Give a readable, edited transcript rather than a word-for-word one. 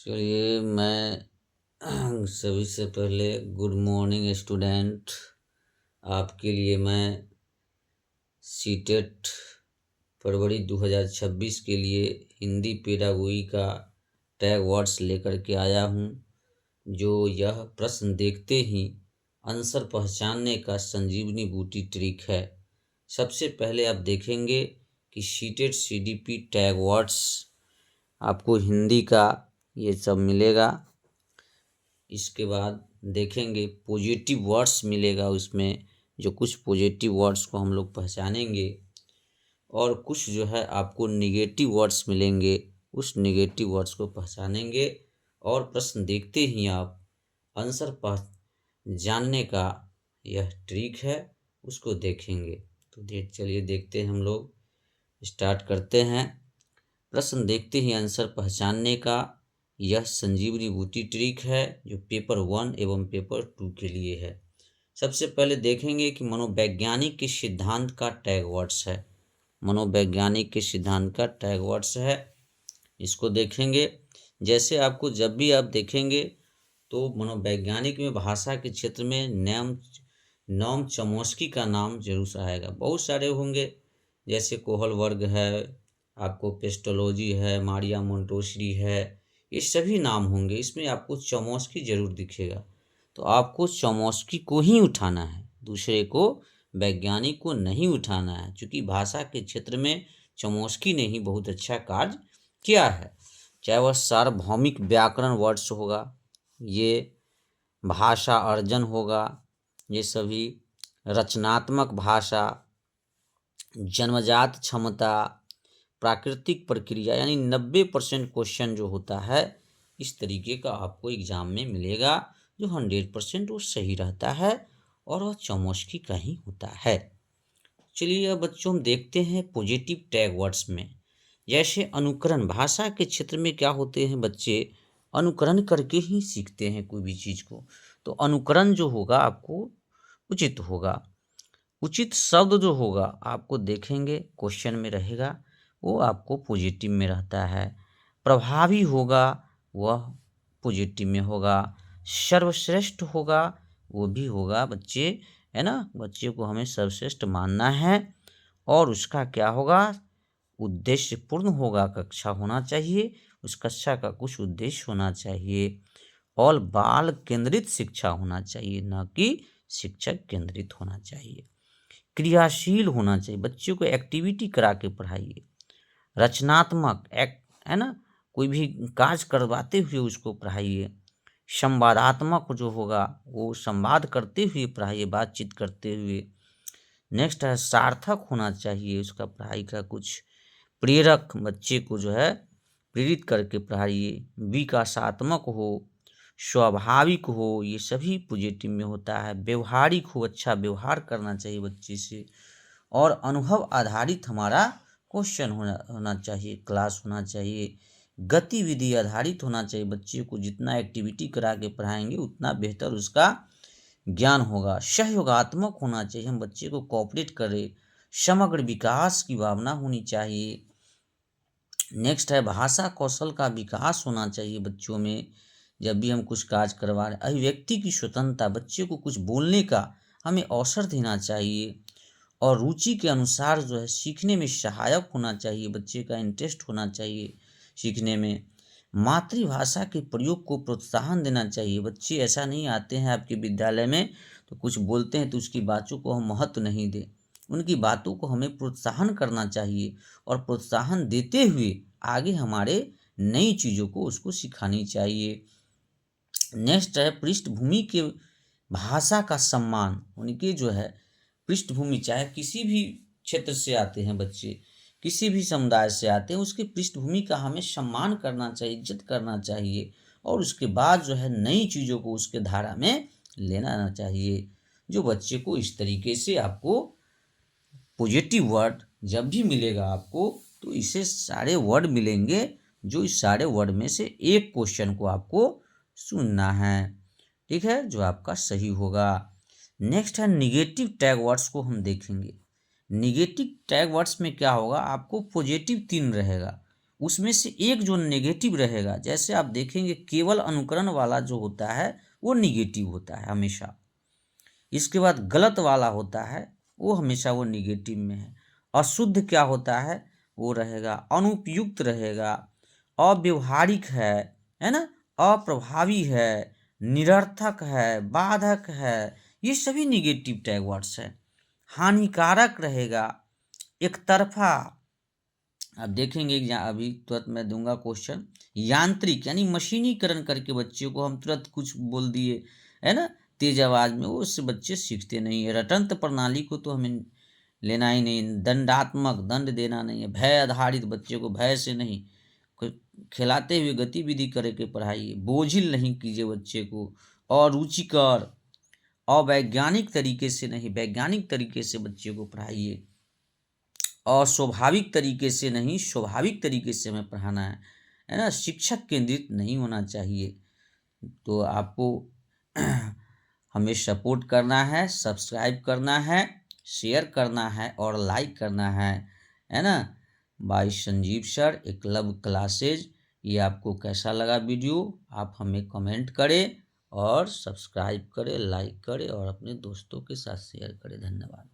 चलिए मैं सभी से पहले गुड मॉर्निंग स्टूडेंट। आपके लिए मैं सीटेट फरवरी 2026 के लिए हिंदी पेडागोगी का टैग वर्ड्स लेकर के आया हूँ। जो यह प्रश्न देखते ही आंसर पहचानने का संजीवनी बूटी ट्रिक है। सबसे पहले आप देखेंगे कि सीटेट सीडीपी टैग वर्ड्स आपको हिंदी का ये सब मिलेगा। इसके बाद देखेंगे पॉजिटिव वर्ड्स मिलेगा उसमें, जो कुछ पॉजिटिव वर्ड्स को हम लोग पहचानेंगे और कुछ जो है आपको निगेटिव वर्ड्स मिलेंगे, उस निगेटिव वर्ड्स को पहचानेंगे और प्रश्न देखते ही आप आंसर जानने का यह ट्रिक है, उसको देखेंगे। तो चलिए देखते हैं, हम लोग स्टार्ट करते हैं। प्रश्न देखते ही आंसर पहचानने का यह संजीवनी बूटी ट्रिक है, जो पेपर 1 एवं पेपर 2 के लिए है। सबसे पहले देखेंगे कि मनोवैज्ञानिक के सिद्धांत का टैग वर्ड्स है। मनोवैज्ञानिक के सिद्धांत का टैग वर्ड्स है, इसको देखेंगे। जैसे आपको जब भी आप देखेंगे तो मनोवैज्ञानिक में भाषा के क्षेत्र में नोम चॉम्स्की का नाम जरूर आएगा। बहुत सारे होंगे, जैसे कोहलबर्ग है, आपको पेस्टोलॉजी है, मारिया मोंटेसरी है, ये सभी नाम होंगे। इसमें आपको चॉम्स्की जरूर दिखेगा, तो आपको चॉम्स्की को ही उठाना है, दूसरे को वैज्ञानिक को नहीं उठाना है, क्योंकि भाषा के क्षेत्र में चॉम्स्की ने ही बहुत अच्छा कार्य किया है। चाहे वह सार्वभौमिक व्याकरण वर्ड्स होगा, ये भाषा अर्जन होगा, ये सभी रचनात्मक भाषा, जन्मजात क्षमता, प्राकृतिक प्रक्रिया, यानी 90% क्वेश्चन जो होता है इस तरीके का आपको एग्जाम में मिलेगा, जो 100% वो सही रहता है और वह चॉम्स्की का ही होता है। चलिए अब बच्चों हम देखते हैं पॉजिटिव टैग वर्ड्स में। जैसे अनुकरण, भाषा के क्षेत्र में क्या होते हैं बच्चे, अनुकरण करके ही सीखते हैं कोई भी चीज़ को। तो अनुकरण जो होगा आपको उचित होगा। उचित शब्द जो होगा आपको देखेंगे क्वेश्चन में रहेगा, वो आपको पॉजिटिव में रहता है। प्रभावी होगा वह पॉजिटिव में होगा। सर्वश्रेष्ठ होगा वो भी होगा बच्चे, है ना। बच्चे को हमें सर्वश्रेष्ठ मानना है। और उसका क्या होगा, उद्देश्यपूर्ण होगा, कक्षा होना चाहिए, उस कक्षा का कुछ उद्देश्य होना चाहिए। और बाल केंद्रित शिक्षा होना चाहिए, न कि शिक्षक केंद्रित होना चाहिए। क्रियाशील होना चाहिए, बच्चों को एक्टिविटी करा के पढ़ाइए। रचनात्मक है ना, कोई भी कार्य करवाते हुए उसको पढ़ाइए। संवादात्मक जो होगा वो संवाद करते हुए पढ़ाइए, बातचीत करते हुए। नेक्स्ट है सार्थक होना चाहिए, उसका पढ़ाई का कुछ प्रेरक, बच्चे को जो है प्रेरित करके पढ़ाइए। विकासात्मक हो, स्वाभाविक हो, ये सभी पॉजिटिव में होता है। व्यवहारिक हो, अच्छा व्यवहार करना चाहिए बच्चे से। और अनुभव आधारित हमारा क्वेश्चन होना चाहिए, क्लास होना चाहिए। गतिविधि आधारित होना चाहिए, बच्चे को जितना एक्टिविटी करा के पढ़ाएंगे उतना बेहतर उसका ज्ञान होगा। सहयोगात्मक होना चाहिए, हम बच्चे को कोऑपरेट करें। समग्र विकास की भावना होनी चाहिए। नेक्स्ट है भाषा कौशल का विकास होना चाहिए बच्चों में, जब भी हम कुछ कार्य करवा रहे। अभिव्यक्ति की स्वतंत्रता, बच्चे को कुछ बोलने का हमें अवसर देना चाहिए। और रुचि के अनुसार जो है सीखने में सहायक होना चाहिए, बच्चे का इंटरेस्ट होना चाहिए सीखने में। मातृभाषा के प्रयोग को प्रोत्साहन देना चाहिए। बच्चे ऐसा नहीं आते हैं आपके विद्यालय में तो कुछ बोलते हैं तो उसकी बातों को हम महत्व नहीं दें, उनकी बातों को हमें प्रोत्साहन करना चाहिए और प्रोत्साहन देते हुए आगे हमारे नई चीज़ों को उसको सिखानी चाहिए। नेक्स्ट है पृष्ठभूमि के भाषा का सम्मान, उनके जो है पृष्ठभूमि, चाहे किसी भी क्षेत्र से आते हैं बच्चे, किसी भी समुदाय से आते हैं, उसकी पृष्ठभूमि का हमें सम्मान करना चाहिए, इज्जत करना चाहिए। और उसके बाद जो है नई चीज़ों को उसके धारा में लेना चाहिए। जो बच्चे को इस तरीके से आपको पॉजिटिव वर्ड जब भी मिलेगा आपको, तो इसे सारे वर्ड मिलेंगे, जो इस सारे वर्ड में से एक क्वेश्चन को आपको सुनना है, ठीक है, जो आपका सही होगा। नेक्स्ट है निगेटिव टैग वर्ड्स को हम देखेंगे। निगेटिव टैग वर्ड्स में क्या होगा, आपको पॉजिटिव 3 रहेगा, उसमें से एक जो नेगेटिव रहेगा, जैसे आप देखेंगे केवल अनुकरण वाला जो होता है वो निगेटिव होता है हमेशा। इसके बाद गलत वाला होता है वो हमेशा वो निगेटिव में है। अशुद्ध क्या होता है, वो रहेगा अनुपयुक्त रहेगा, अव्यवहारिक है ना, अप्रभावी है, निरर्थक है, बाधक है, ये सभी निगेटिव टैग वर्ड्स है। हानिकारक रहेगा, एक तरफा। अब देखेंगे अभी तुरंत मैं दूंगा क्वेश्चन। यांत्रिक यानी मशीनीकरण करके बच्चे को हम तुरंत कुछ बोल दिए है ना तेज आवाज में, वो उससे बच्चे सीखते नहीं है। रटंत प्रणाली को तो हमें लेना ही नहीं। दंडात्मक, दंड देना नहीं है। भय आधारित, बच्चे को भय से नहीं, खिलाते हुए गतिविधि करके पढ़ाइए। बोझिल नहीं कीजिए बच्चे को। अरुचिकर, अवैज्ञानिक तरीके से नहीं, वैज्ञानिक तरीके से बच्चे को पढ़ाइए। अस्वाभाविक तरीके से नहीं, स्वाभाविक तरीके से हमें पढ़ाना है ना। शिक्षक केंद्रित नहीं होना चाहिए। तो आपको हमें सपोर्ट करना है, सब्सक्राइब करना है, शेयर करना है और लाइक करना है ना। Bye Sanjeev sir, Eklavya classes. ये आपको कैसा लगा वीडियो, आप हमें कमेंट करें और सब्सक्राइब करें, लाइक करें और अपने दोस्तों के साथ शेयर करें। धन्यवाद।